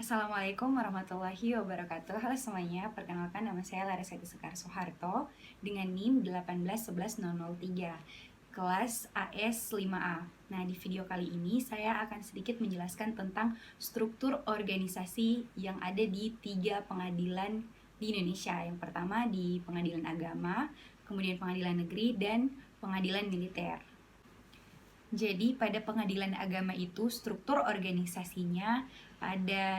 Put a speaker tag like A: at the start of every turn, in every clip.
A: Assalamualaikum warahmatullahi wabarakatuh. Halo semuanya, perkenalkan nama saya Larisati Sekar Soeharto dengan NIM 1811003, kelas AS 5A. Nah, di video kali ini saya akan sedikit menjelaskan tentang struktur organisasi yang ada di 3 pengadilan di Indonesia. Yang pertama di Pengadilan Agama, kemudian Pengadilan Negeri, dan Pengadilan Militer. Jadi pada pengadilan agama itu struktur organisasinya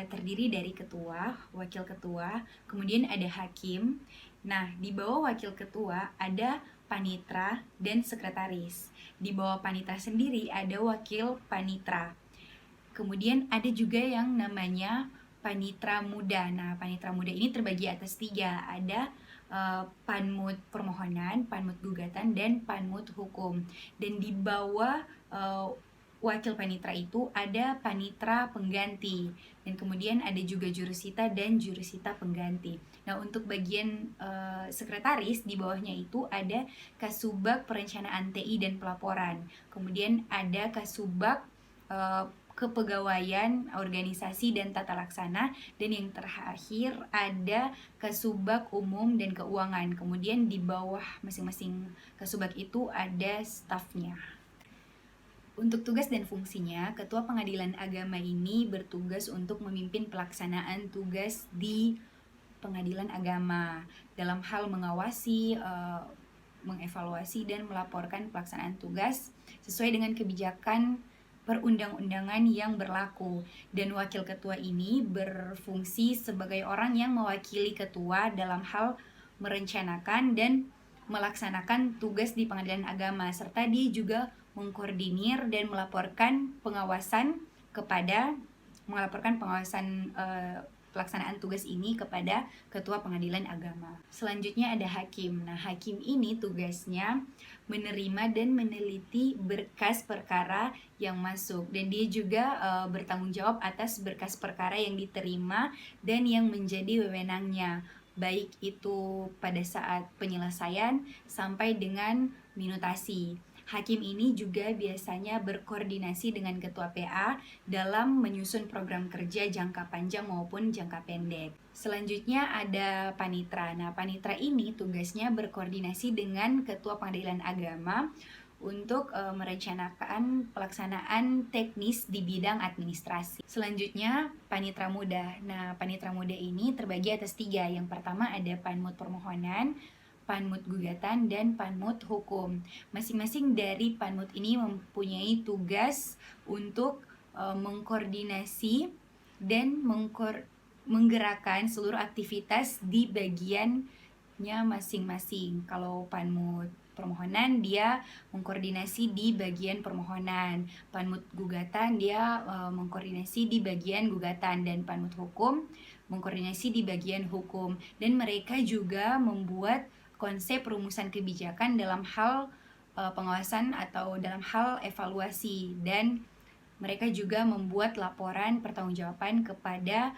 A: terdiri dari ketua, wakil ketua, kemudian ada hakim. Nah, di bawah wakil ketua ada panitra dan sekretaris. Di bawah panitra sendiri ada wakil panitra. Kemudian ada juga yang namanya panitra muda. Nah, panitra muda ini terbagi atas 3. Ada panmut permohonan, panmut gugatan, dan panmut hukum. Dan di bawah wakil panitra itu ada panitra pengganti, dan kemudian ada juga jurusita dan jurusita pengganti. Nah, untuk bagian sekretaris di bawahnya itu ada Kasubag Perencanaan TI dan Pelaporan, kemudian ada Kasubag Kepegawaian, Organisasi, dan Tata Laksana, dan yang terakhir ada Kasubag Umum dan Keuangan. Kemudian di bawah masing-masing Kasubag itu ada stafnya. Untuk tugas dan fungsinya, Ketua Pengadilan Agama ini bertugas untuk memimpin pelaksanaan tugas di Pengadilan Agama dalam hal mengawasi, mengevaluasi, dan melaporkan pelaksanaan tugas sesuai dengan kebijakan perundang-undangan yang berlaku. Dan wakil ketua ini berfungsi sebagai orang yang mewakili ketua dalam hal merencanakan dan melaksanakan tugas di pengadilan agama, serta dia juga mengkoordinir dan melaporkan pengawasan pelaksanaan tugas ini kepada ketua pengadilan agama. Selanjutnya ada hakim. Nah, hakim ini tugasnya menerima dan meneliti berkas perkara yang masuk, dan dia juga bertanggung jawab atas berkas perkara yang diterima dan yang menjadi wewenangnya, baik itu pada saat penyelesaian sampai dengan minutasi. Hakim ini juga biasanya berkoordinasi dengan Ketua PA dalam menyusun program kerja jangka panjang maupun jangka pendek. Selanjutnya ada panitra. Nah, panitra ini tugasnya berkoordinasi dengan Ketua Pengadilan Agama untuk merencanakan pelaksanaan teknis di bidang administrasi. Selanjutnya, panitra muda. Nah, panitra muda ini terbagi atas 3. Yang pertama ada panmut permohonan, panmut gugatan, dan panmut hukum. Masing-masing dari panmut ini mempunyai tugas untuk mengkoordinasi dan menggerakkan seluruh aktivitas di bagiannya masing-masing. Kalau panmut permohonan dia mengkoordinasi di bagian permohonan, panmut gugatan dia mengkoordinasi di bagian gugatan, dan panmut hukum mengkoordinasi di bagian hukum. Dan mereka juga membuat konsep rumusan kebijakan dalam hal pengawasan atau dalam hal evaluasi, dan mereka juga membuat laporan pertanggungjawaban kepada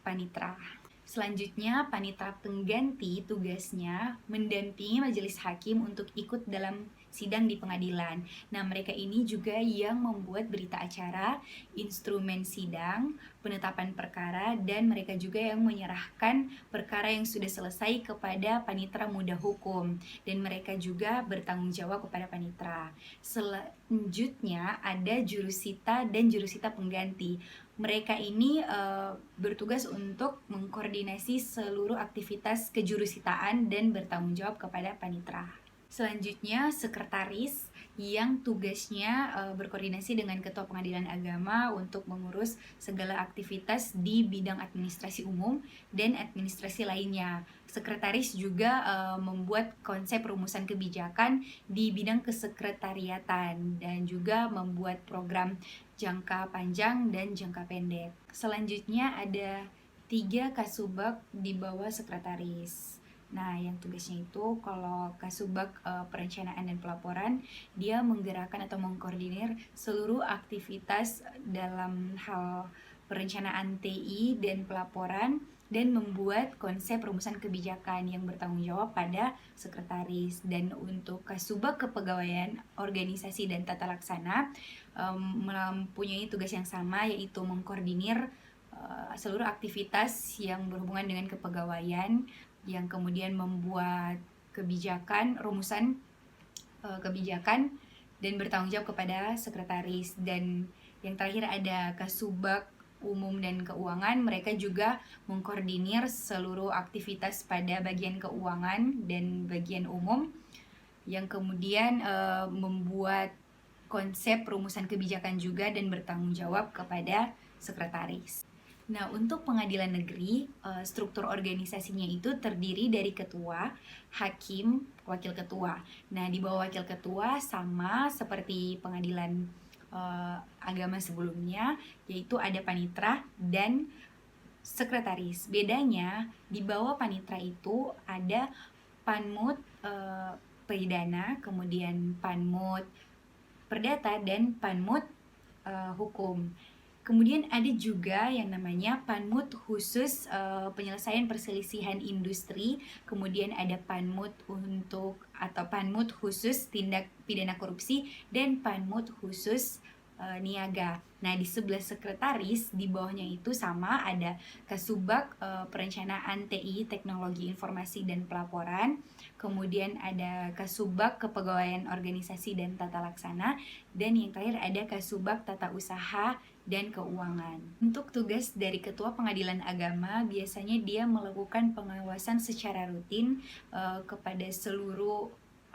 A: panitra. Selanjutnya, panitra pengganti tugasnya mendampingi majelis hakim untuk ikut dalam sidang di pengadilan. Nah, mereka ini juga yang membuat berita acara, instrumen sidang, penetapan perkara, dan mereka juga yang menyerahkan perkara yang sudah selesai kepada panitra muda hukum, dan mereka juga bertanggung jawab kepada panitra. Selanjutnya ada jurusita dan jurusita pengganti. Mereka ini bertugas untuk mengkoordinasi seluruh aktivitas kejurusitaan dan bertanggung jawab kepada panitra. Selanjutnya, sekretaris yang tugasnya berkoordinasi dengan Ketua Pengadilan Agama untuk mengurus segala aktivitas di bidang administrasi umum dan administrasi lainnya. Sekretaris juga membuat konsep rumusan kebijakan di bidang kesekretariatan dan juga membuat program jangka panjang dan jangka pendek. Selanjutnya ada 3 kasubag di bawah sekretaris. Nah, yang tugasnya itu kalau Kasubag Perencanaan dan Pelaporan, dia menggerakkan atau mengkoordinir seluruh aktivitas dalam hal perencanaan TI dan pelaporan, dan membuat konsep rumusan kebijakan yang bertanggung jawab pada sekretaris. Dan untuk Kasubag Kepegawaian, Organisasi, dan Tata Laksana mempunyai tugas yang sama, yaitu mengkoordinir seluruh aktivitas yang berhubungan dengan kepegawaian, yang kemudian membuat kebijakan, rumusan kebijakan, dan bertanggung jawab kepada sekretaris. Dan yang terakhir ada Kasubag Umum dan Keuangan. Mereka juga mengkoordinir seluruh aktivitas pada bagian keuangan dan bagian umum, yang kemudian membuat konsep rumusan kebijakan juga dan bertanggung jawab kepada sekretaris. Nah, untuk pengadilan negeri, struktur organisasinya itu terdiri dari ketua, hakim, wakil ketua. Nah, di bawah wakil ketua sama seperti pengadilan agama sebelumnya, yaitu ada panitra dan sekretaris. Bedanya, di bawah panitra itu ada panmut pidana, kemudian panmut perdata, dan panmut hukum. Kemudian ada juga yang namanya panmut khusus penyelesaian perselisihan industri, kemudian ada panmut panmut khusus tindak pidana korupsi, dan panmut khusus niaga. Nah, di sebelah sekretaris, di bawahnya itu sama ada Kasubag Perencanaan TI, Teknologi Informasi dan Pelaporan, kemudian ada Kasubag Kepegawaian Organisasi dan Tata Laksana, dan yang terakhir ada Kasubag Tata Usaha dan Keuangan. Untuk tugas dari Ketua Pengadilan Agama, biasanya dia melakukan pengawasan secara rutin kepada seluruh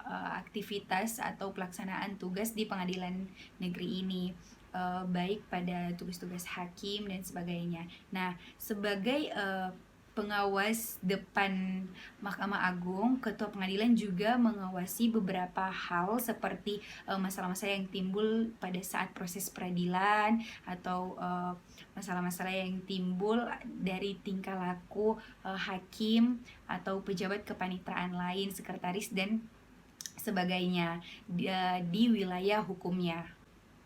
A: aktivitas atau pelaksanaan tugas di pengadilan negeri ini, baik pada tugas-tugas hakim dan sebagainya. Nah, sebagai pengawas depan Mahkamah Agung, Ketua Pengadilan juga mengawasi beberapa hal seperti masalah-masalah yang timbul pada saat proses peradilan, atau masalah-masalah yang timbul dari tingkah laku hakim atau pejabat kepanitraan lain, sekretaris dan sebagainya di wilayah hukumnya.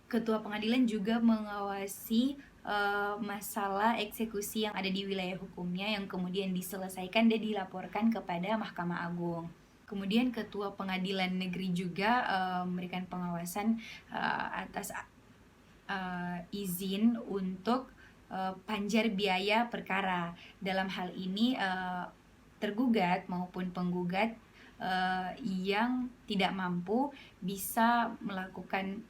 A: Ketua Pengadilan juga mengawasi masalah eksekusi yang ada di wilayah hukumnya, yang kemudian diselesaikan dan dilaporkan kepada Mahkamah Agung. Kemudian Ketua Pengadilan Negeri juga memberikan pengawasan atas izin untuk panjar biaya perkara. Dalam hal ini tergugat maupun penggugat yang tidak mampu bisa melakukan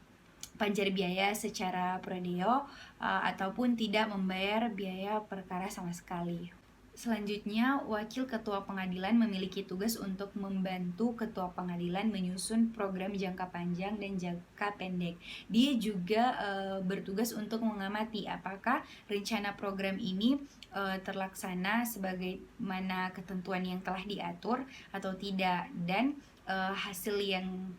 A: panjar biaya secara prodeo ataupun tidak membayar biaya perkara sama sekali. Selanjutnya, Wakil Ketua Pengadilan memiliki tugas untuk membantu Ketua Pengadilan menyusun program jangka panjang dan jangka pendek. Dia juga bertugas untuk mengamati apakah rencana program ini terlaksana sebagaimana ketentuan yang telah diatur atau tidak, dan hasil yang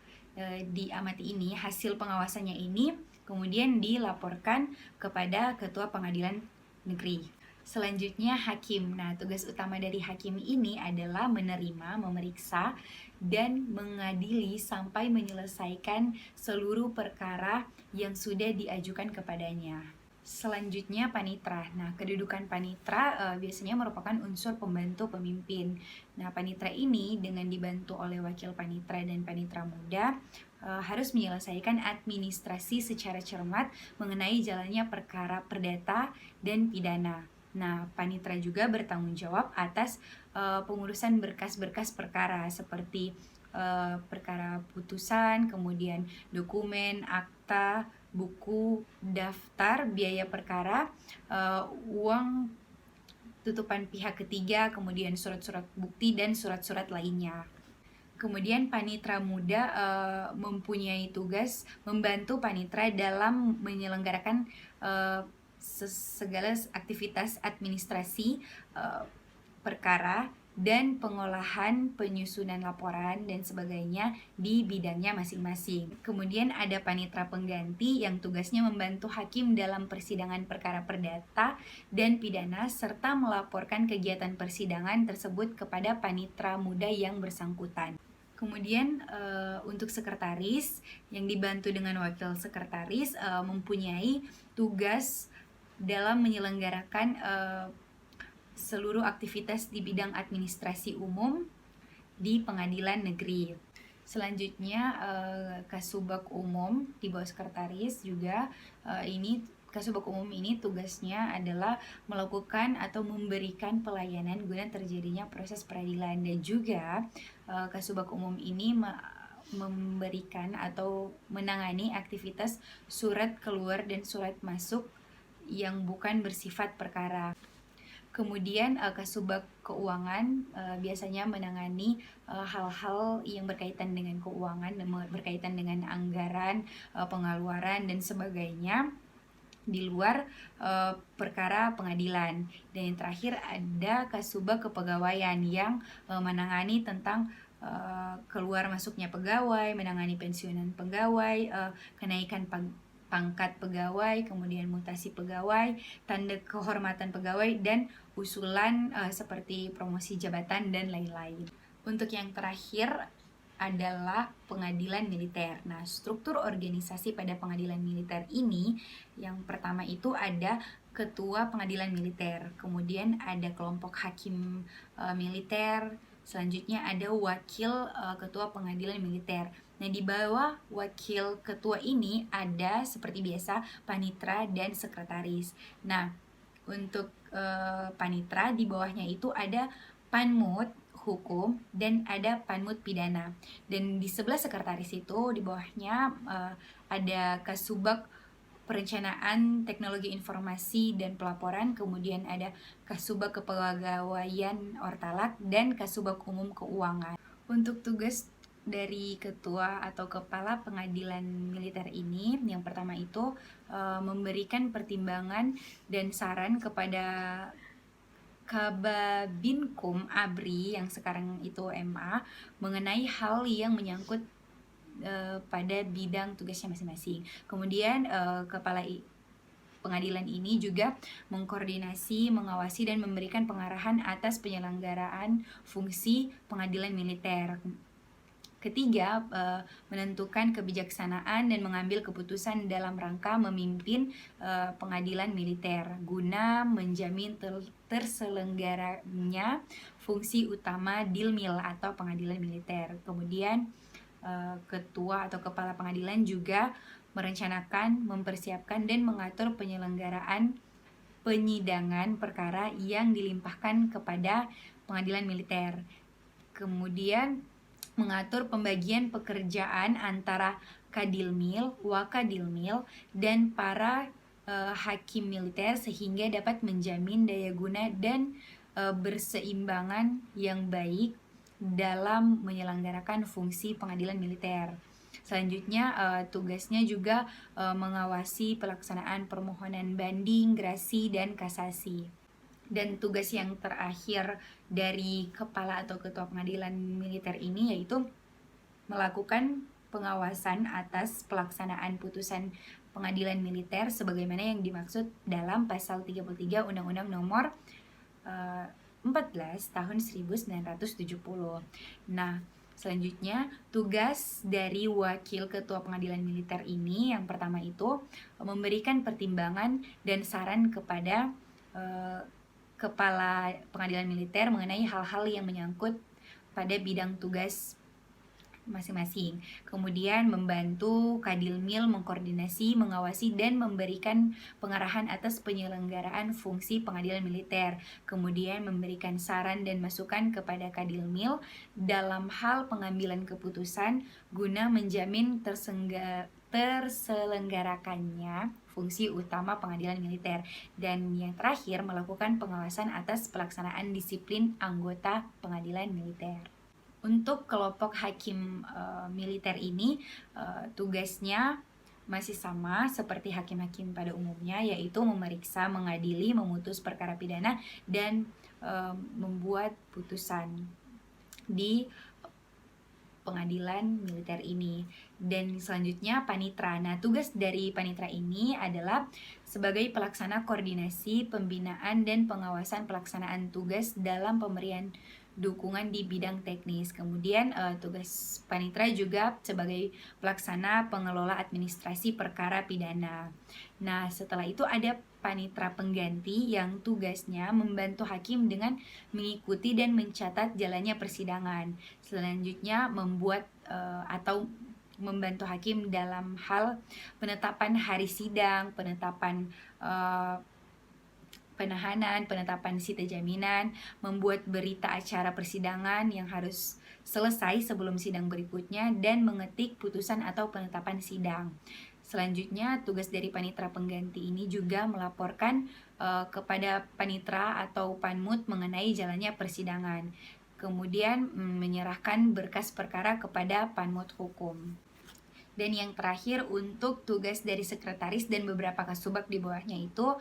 A: diamati ini, hasil pengawasannya ini kemudian dilaporkan kepada Ketua Pengadilan Negeri. Selanjutnya hakim. Nah, tugas utama dari hakim ini adalah menerima, memeriksa, dan mengadili sampai menyelesaikan seluruh perkara yang sudah diajukan kepadanya. Selanjutnya panitra. Nah, kedudukan panitra biasanya merupakan unsur pembantu pemimpin. Nah, panitra ini dengan dibantu oleh wakil panitra dan panitra muda harus menyelesaikan administrasi secara cermat mengenai jalannya perkara perdata dan pidana. Nah, panitra juga bertanggung jawab atas pengurusan berkas-berkas perkara seperti perkara putusan, kemudian dokumen, akta, buku, daftar, biaya perkara, uang tutupan pihak ketiga, kemudian surat-surat bukti dan surat-surat lainnya. Kemudian panitra muda mempunyai tugas membantu panitra dalam menyelenggarakan segala aktivitas administrasi perkara dan pengolahan, penyusunan laporan dan sebagainya di bidangnya masing-masing. Kemudian ada panitra pengganti yang tugasnya membantu hakim dalam persidangan perkara perdata dan pidana serta melaporkan kegiatan persidangan tersebut kepada panitra muda yang bersangkutan. Kemudian untuk sekretaris yang dibantu dengan wakil sekretaris mempunyai tugas dalam menyelenggarakan seluruh aktivitas di bidang administrasi umum di pengadilan negeri. Selanjutnya Kasubag Umum di bawah sekretaris juga ini Kasubag umum ini tugasnya adalah melakukan atau memberikan pelayanan guna terjadinya proses peradilan, dan juga Kasubag umum ini memberikan atau menangani aktivitas surat keluar dan surat masuk yang bukan bersifat perkara. Kemudian Kasubag Keuangan biasanya menangani hal-hal yang berkaitan dengan keuangan, berkaitan dengan anggaran, pengeluaran dan sebagainya di luar perkara pengadilan. Dan yang terakhir ada Kasubag Kepegawaian yang menangani tentang keluar masuknya pegawai, menangani pensiunan pegawai, kenaikan pangkat pegawai, kemudian mutasi pegawai, tanda kehormatan pegawai, dan usulan seperti promosi jabatan dan lain-lain. Untuk yang terakhir adalah pengadilan militer. Nah, struktur organisasi pada pengadilan militer ini, yang pertama itu ada ketua pengadilan militer, kemudian ada kelompok hakim militer, selanjutnya ada wakil ketua pengadilan militer. Nah, di bawah wakil ketua ini ada seperti biasa panitra dan sekretaris. Nah, untuk panitra di bawahnya itu ada panmut hukum dan ada panmut pidana. Dan di sebelah sekretaris itu di bawahnya ada Kasubag Perencanaan Teknologi Informasi dan Pelaporan, kemudian ada Kasubag Kepegawaian Ortalak dan Kasubag Umum Keuangan. Untuk tugas dari ketua atau kepala pengadilan militer ini, yang pertama itu memberikan pertimbangan dan saran kepada Kababinkum ABRI yang sekarang itu MA mengenai hal yang menyangkut pada bidang tugasnya masing-masing. Kemudian kepala pengadilan ini juga mengkoordinasi, mengawasi dan memberikan pengarahan atas penyelenggaraan fungsi pengadilan militer. Ketiga, menentukan kebijaksanaan dan mengambil keputusan dalam rangka memimpin pengadilan militer guna menjamin terselenggaranya fungsi utama Dilmil atau pengadilan militer. Kemudian ketua atau kepala pengadilan juga merencanakan, mempersiapkan dan mengatur penyelenggaraan penyidangan perkara yang dilimpahkan kepada pengadilan militer. Kemudian mengatur pembagian pekerjaan antara Kadilmil, Wakadilmil, dan para hakim militer sehingga dapat menjamin daya guna dan berseimbangan yang baik dalam menyelenggarakan fungsi pengadilan militer. Selanjutnya tugasnya juga mengawasi pelaksanaan permohonan banding, grasi, dan kasasi. Dan tugas yang terakhir dari kepala atau ketua pengadilan militer ini yaitu melakukan pengawasan atas pelaksanaan putusan pengadilan militer sebagaimana yang dimaksud dalam pasal 33 Undang-Undang Nomor 14 tahun 1970. Nah, selanjutnya tugas dari wakil ketua pengadilan militer ini yang pertama itu memberikan pertimbangan dan saran kepada kepala pengadilan militer mengenai hal-hal yang menyangkut pada bidang tugas masing-masing. Kemudian membantu Kadilmil mengkoordinasi, mengawasi dan memberikan pengarahan atas penyelenggaraan fungsi pengadilan militer. Kemudian memberikan saran dan masukan kepada Kadilmil dalam hal pengambilan keputusan guna menjamin terselenggarakannya fungsi utama pengadilan militer. Dan yang terakhir melakukan pengawasan atas pelaksanaan disiplin anggota pengadilan militer. Untuk kelompok hakim militer ini tugasnya masih sama seperti hakim-hakim pada umumnya, yaitu memeriksa, mengadili, memutus perkara pidana dan membuat putusan di pengadilan militer ini. Dan selanjutnya panitra. Nah, tugas dari panitra ini adalah sebagai pelaksana koordinasi, pembinaan dan pengawasan pelaksanaan tugas dalam pemberian dukungan di bidang teknis. Kemudian tugas panitra juga sebagai pelaksana pengelola administrasi perkara pidana. Nah, setelah itu ada panitra pengganti yang tugasnya membantu hakim dengan mengikuti dan mencatat jalannya persidangan. Selanjutnya membuat atau membantu hakim dalam hal penetapan hari sidang, penetapan penahanan, penetapan sita jaminan, membuat berita acara persidangan yang harus selesai sebelum sidang berikutnya, dan mengetik putusan atau penetapan sidang. Selanjutnya, tugas dari panitera pengganti ini juga melaporkan kepada panitera atau panmut mengenai jalannya persidangan. Kemudian menyerahkan berkas perkara kepada panmut hukum. Dan yang terakhir, untuk tugas dari sekretaris dan beberapa kasubag di bawahnya itu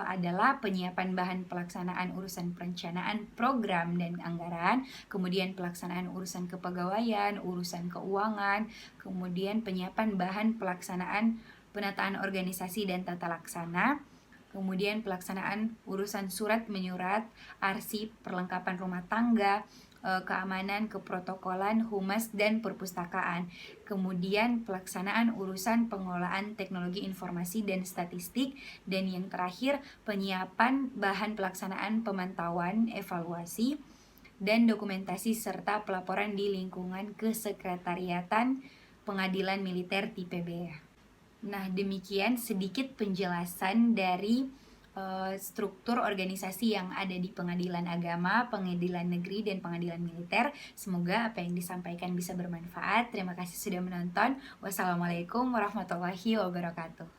A: adalah penyiapan bahan pelaksanaan urusan perencanaan program dan anggaran, kemudian pelaksanaan urusan kepegawaian, urusan keuangan, kemudian penyiapan bahan pelaksanaan penataan organisasi dan tata laksana, kemudian pelaksanaan urusan surat menyurat, arsip, perlengkapan rumah tangga, keamanan, keprotokolan, humas, dan perpustakaan. Kemudian pelaksanaan urusan pengelolaan teknologi informasi dan statistik. Dan yang terakhir, penyiapan bahan pelaksanaan pemantauan, evaluasi, dan dokumentasi serta pelaporan di lingkungan kesekretariatan pengadilan militer tipe B. Nah, demikian sedikit penjelasan dari struktur organisasi yang ada di pengadilan agama, pengadilan negeri, dan pengadilan militer. Semoga apa yang disampaikan bisa bermanfaat. Terima kasih sudah menonton. Wassalamualaikum warahmatullahi wabarakatuh.